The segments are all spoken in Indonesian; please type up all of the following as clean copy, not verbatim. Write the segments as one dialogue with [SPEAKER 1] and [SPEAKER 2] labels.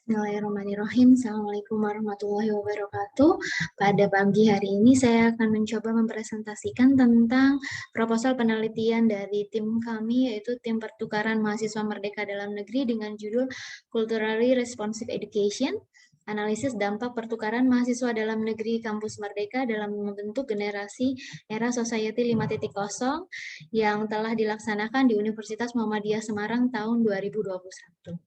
[SPEAKER 1] Bismillahirrahmanirrahim. Assalamualaikum warahmatullahi wabarakatuh. Pada pagi hari ini saya akan mencoba mempresentasikan tentang proposal penelitian dari tim kami, yaitu tim pertukaran mahasiswa merdeka dalam negeri dengan judul Culturally Responsive Education, analisis dampak pertukaran mahasiswa dalam negeri kampus merdeka dalam membentuk generasi era Society 5.0 yang telah dilaksanakan di Universitas Muhammadiyah Semarang tahun 2021.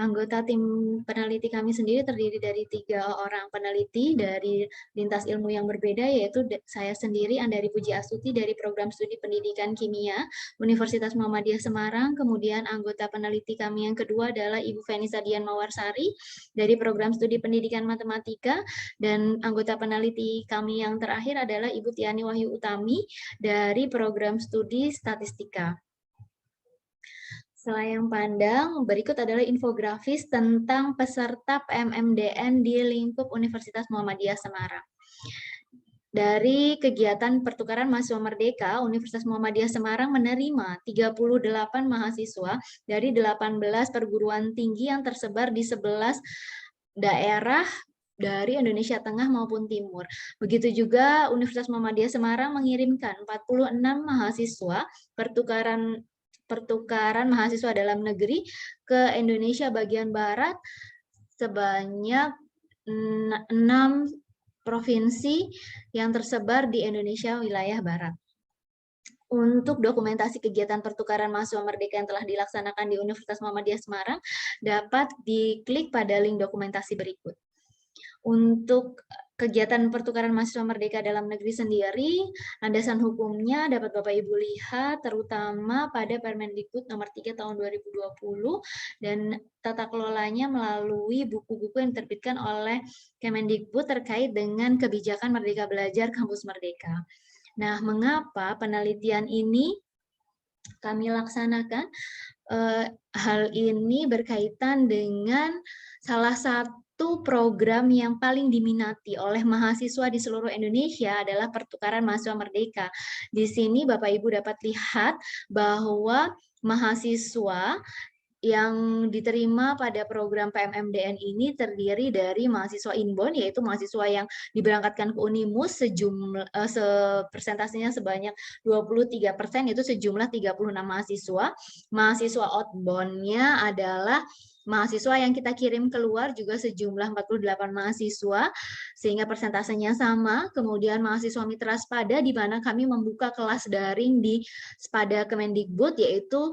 [SPEAKER 1] Anggota tim peneliti kami sendiri terdiri dari 3 orang peneliti dari lintas ilmu yang berbeda, yaitu saya sendiri, Andari Puji Astuti, dari Program Studi Pendidikan Kimia Universitas Muhammadiyah Semarang. Kemudian anggota peneliti kami yang kedua adalah Ibu Fenisa Dian Mawarsari dari Program Studi Pendidikan Matematika, dan anggota peneliti kami yang terakhir adalah Ibu Tiani Wahyu Utami dari Program Studi Statistika. Selayang pandang, berikut adalah infografis tentang peserta PMMDN di lingkup Universitas Muhammadiyah Semarang. Dari kegiatan pertukaran mahasiswa merdeka, Universitas Muhammadiyah Semarang menerima 38 mahasiswa dari 18 perguruan tinggi yang tersebar di 11 daerah dari Indonesia Tengah maupun Timur. Begitu juga Universitas Muhammadiyah Semarang mengirimkan 46 mahasiswa pertukaran mahasiswa dalam negeri ke Indonesia bagian Barat sebanyak 6 provinsi yang tersebar di Indonesia wilayah Barat. Untuk dokumentasi kegiatan pertukaran mahasiswa merdeka yang telah dilaksanakan di Universitas Muhammadiyah Semarang dapat diklik pada link dokumentasi berikut. Untuk kegiatan pertukaran mahasiswa merdeka dalam negeri sendiri, landasan hukumnya dapat Bapak Ibu lihat terutama pada Permendikbud nomor 3 tahun 2020 dan tata kelolanya melalui buku-buku yang diterbitkan oleh Kemendikbud terkait dengan kebijakan Merdeka Belajar Kampus Merdeka. Nah, mengapa penelitian ini kami laksanakan? Hal ini berkaitan dengan salah satu program yang paling diminati oleh mahasiswa di seluruh Indonesia adalah pertukaran mahasiswa merdeka. Di sini Bapak Ibu dapat lihat bahwa mahasiswa yang diterima pada program PMMDN ini terdiri dari mahasiswa inbound, yaitu mahasiswa yang diberangkatkan ke Unimus persentasenya sebanyak 23%, yaitu sejumlah 36 mahasiswa. Mahasiswa outbound-nya adalah mahasiswa yang kita kirim keluar juga sejumlah 48 mahasiswa, sehingga persentasenya sama. Kemudian mahasiswa mitra Spada, di mana kami membuka kelas daring di Spada Kemendikbud, yaitu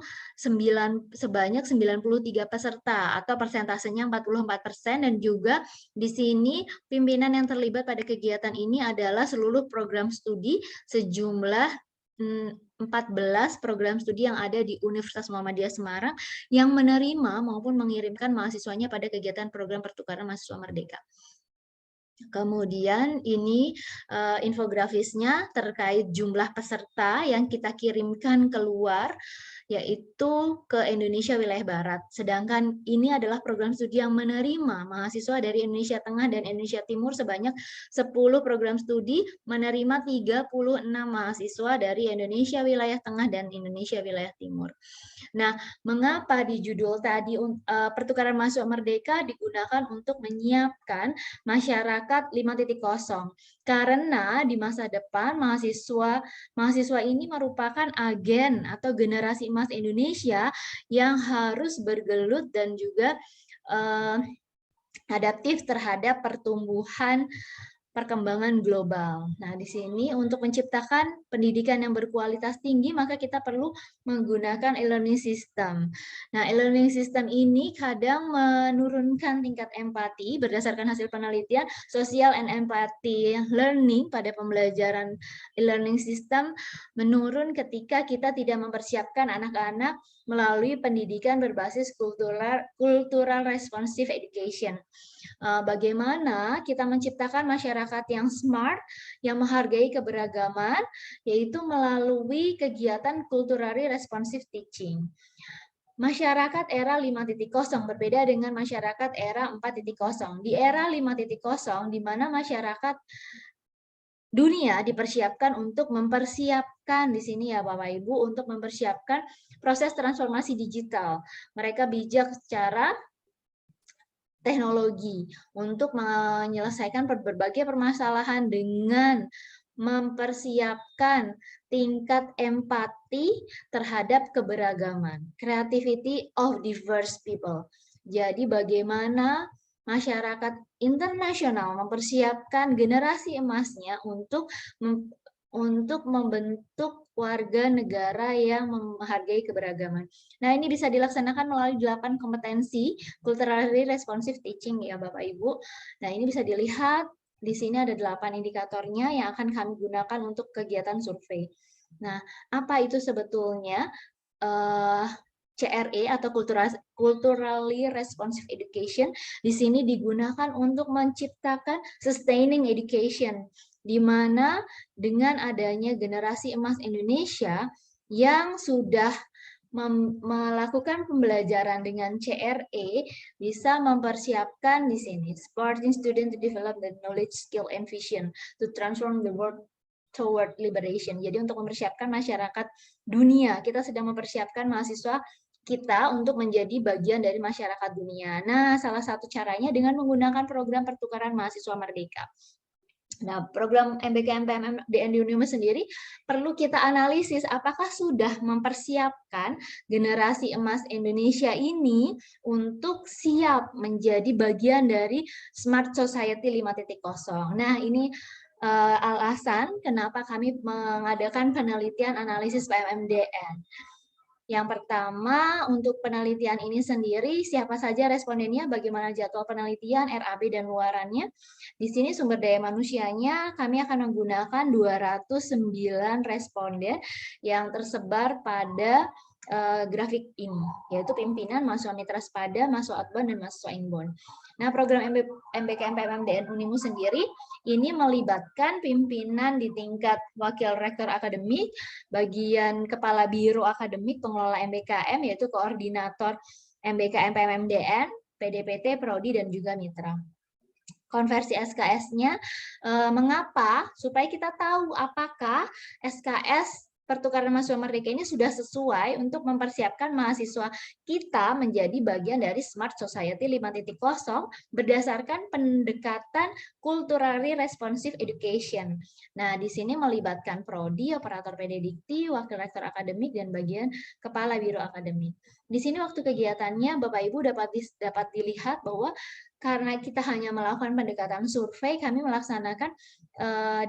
[SPEAKER 1] sebanyak 93 peserta atau persentasenya 44%, dan juga di sini pimpinan yang terlibat pada kegiatan ini adalah seluruh program studi sejumlah 14 program studi yang ada di Universitas Muhammadiyah Semarang yang menerima maupun mengirimkan mahasiswanya pada kegiatan program pertukaran mahasiswa merdeka. Kemudian ini infografisnya terkait jumlah peserta yang kita kirimkan keluar, yaitu ke Indonesia wilayah Barat. Sedangkan ini adalah program studi yang menerima mahasiswa dari Indonesia Tengah dan Indonesia Timur sebanyak 10 program studi, menerima 36 mahasiswa dari Indonesia wilayah Tengah dan Indonesia wilayah Timur. Nah, mengapa di judul tadi pertukaran mahasiswa merdeka digunakan untuk menyiapkan masyarakat 5.0? Karena di masa depan mahasiswa ini merupakan agen atau generasi emas Indonesia yang harus bergelut dan juga adaptif terhadap pertumbuhan perkembangan global. Nah, di sini untuk menciptakan pendidikan yang berkualitas tinggi, maka kita perlu menggunakan e-learning system. Nah, e-learning system ini kadang menurunkan tingkat empati berdasarkan hasil penelitian social and empathy learning pada pembelajaran e-learning system menurun ketika kita tidak mempersiapkan anak-anak melalui pendidikan berbasis cultural responsive education. Bagaimana kita menciptakan masyarakat yang smart, yang menghargai keberagaman, yaitu melalui kegiatan culturally responsive teaching. Masyarakat era 5.0 berbeda dengan masyarakat era 4.0. Di era 5.0, di mana masyarakat dunia dipersiapkan untuk mempersiapkan di sini ya Bapak Ibu untuk mempersiapkan proses transformasi digital. Mereka bijak secara teknologi untuk menyelesaikan berbagai permasalahan dengan mempersiapkan tingkat empati terhadap keberagaman, creativity of diverse people. Jadi bagaimana masyarakat internasional mempersiapkan generasi emasnya untuk membentuk warga negara yang menghargai keberagaman. Nah, ini bisa dilaksanakan melalui 8 kompetensi culturally responsive teaching ya Bapak Ibu. Nah, ini bisa dilihat di sini ada 8 indikatornya yang akan kami gunakan untuk kegiatan survei. Nah, apa itu sebetulnya CRE atau Culturally Responsive Education? Di sini digunakan untuk menciptakan sustaining education, di mana dengan adanya generasi emas Indonesia yang sudah melakukan pembelajaran dengan CRE bisa mempersiapkan di sini supporting student to develop the knowledge, skill, and vision to transform the world toward liberation. Jadi untuk mempersiapkan masyarakat dunia, kita sedang mempersiapkan mahasiswa kita untuk menjadi bagian dari masyarakat dunia. Nah, salah satu caranya dengan menggunakan program pertukaran mahasiswa merdeka. Nah, program MBKM-PMM di UNIMA sendiri perlu kita analisis apakah sudah mempersiapkan generasi emas Indonesia ini untuk siap menjadi bagian dari Smart Society 5.0. Nah, ini alasan kenapa kami mengadakan penelitian analisis PMMDN. Yang pertama, untuk penelitian ini sendiri, siapa saja respondennya, bagaimana jadwal penelitian, RAB, dan luarannya. Di sini sumber daya manusianya, kami akan menggunakan 209 responden yang tersebar pada grafik ini, yaitu pimpinan, mahasiswa mitra sepada, mahasiswa outbound, dan mahasiswa inbound. Nah, program MBKM PMMDN Unimu sendiri ini melibatkan pimpinan di tingkat wakil rektor akademik, bagian kepala biro akademik, pengelola MBKM, yaitu koordinator MBKM PMMDN, PDPT, Prodi, dan juga mitra. Konversi SKS-nya, mengapa? Supaya kita tahu apakah SKS pertukaran mahasiswa merdeka ini sudah sesuai untuk mempersiapkan mahasiswa kita menjadi bagian dari Smart Society 5.0 berdasarkan pendekatan Culturally Responsive Education. Nah, di sini melibatkan prodi, operator PD Dikti, wakil rektor akademik, dan bagian kepala biro akademik. Di sini waktu kegiatannya Bapak Ibu dapat dilihat bahwa karena kita hanya melakukan pendekatan survei, kami melaksanakan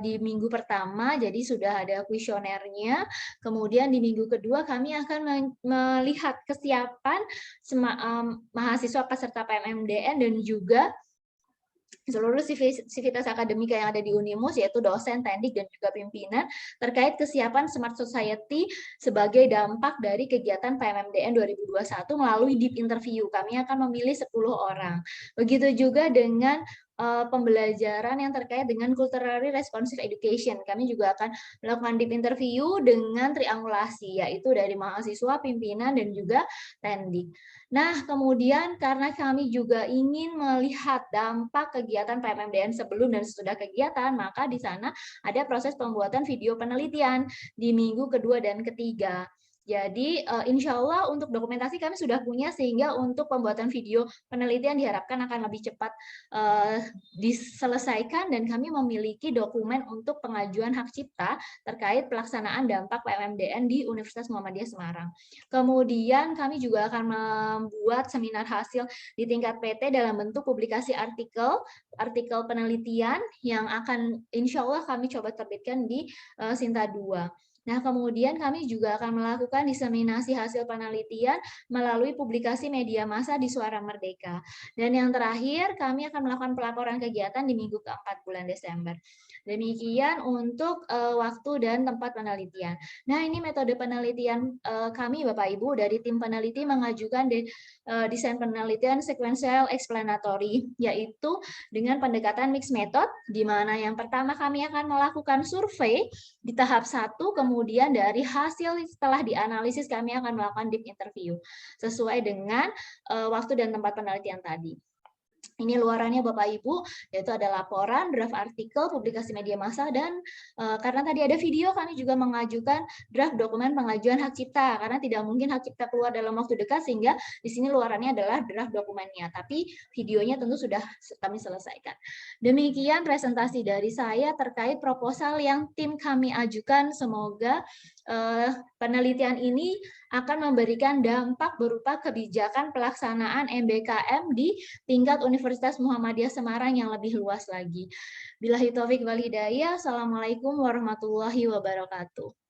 [SPEAKER 1] di minggu pertama, jadi sudah ada kuesionernya. Kemudian di minggu kedua kami akan melihat kesiapan mahasiswa peserta PMMDN dan juga seluruh sivitas akademika yang ada di Unimus, yaitu dosen, teknik, dan juga pimpinan, terkait kesiapan Smart Society sebagai dampak dari kegiatan PMMDN 2021 melalui deep interview. Kami akan memilih 10 orang. Begitu juga dengan pembelajaran yang terkait dengan culturally responsive education. Kami juga akan melakukan deep interview dengan triangulasi, yaitu dari mahasiswa, pimpinan, dan juga teknik. Nah, kemudian karena kami juga ingin melihat dampak kegiatan PMMDN sebelum dan sesudah kegiatan, maka di sana ada proses pembuatan video penelitian di minggu kedua dan ketiga. Jadi, insya Allah untuk dokumentasi kami sudah punya, sehingga untuk pembuatan video penelitian diharapkan akan lebih cepat diselesaikan, dan kami memiliki dokumen untuk pengajuan hak cipta terkait pelaksanaan dampak PMMDN di Universitas Muhammadiyah Semarang. Kemudian kami juga akan membuat seminar hasil di tingkat PT dalam bentuk publikasi artikel penelitian yang akan insya Allah kami coba terbitkan di Sinta 2. Nah, kemudian kami juga akan melakukan diseminasi hasil penelitian melalui publikasi media massa di Suara Merdeka. Dan yang terakhir, kami akan melakukan pelaporan kegiatan di minggu keempat bulan Desember. Demikian untuk waktu dan tempat penelitian. Nah, ini metode penelitian kami, Bapak Ibu, dari tim peneliti mengajukan desain penelitian sequential explanatory, yaitu dengan pendekatan mixed method, di mana yang pertama kami akan melakukan survei di tahap 1, kemudian dari hasil setelah dianalisis kami akan melakukan deep interview sesuai dengan waktu dan tempat penelitian tadi. Ini luarannya Bapak Ibu, yaitu ada laporan, draft artikel, publikasi media massa, dan karena tadi ada video, kami juga mengajukan draft dokumen pengajuan hak cipta, karena tidak mungkin hak cipta keluar dalam waktu dekat, sehingga di sini luarannya adalah draft dokumennya, tapi videonya tentu sudah kami selesaikan. Demikian presentasi dari saya terkait proposal yang tim kami ajukan. Semoga penelitian ini akan memberikan dampak berupa kebijakan pelaksanaan MBKM di tingkat Universitas Muhammadiyah Semarang yang lebih luas lagi. Billahi taufik wal hidayah. Assalamualaikum warahmatullahi wabarakatuh.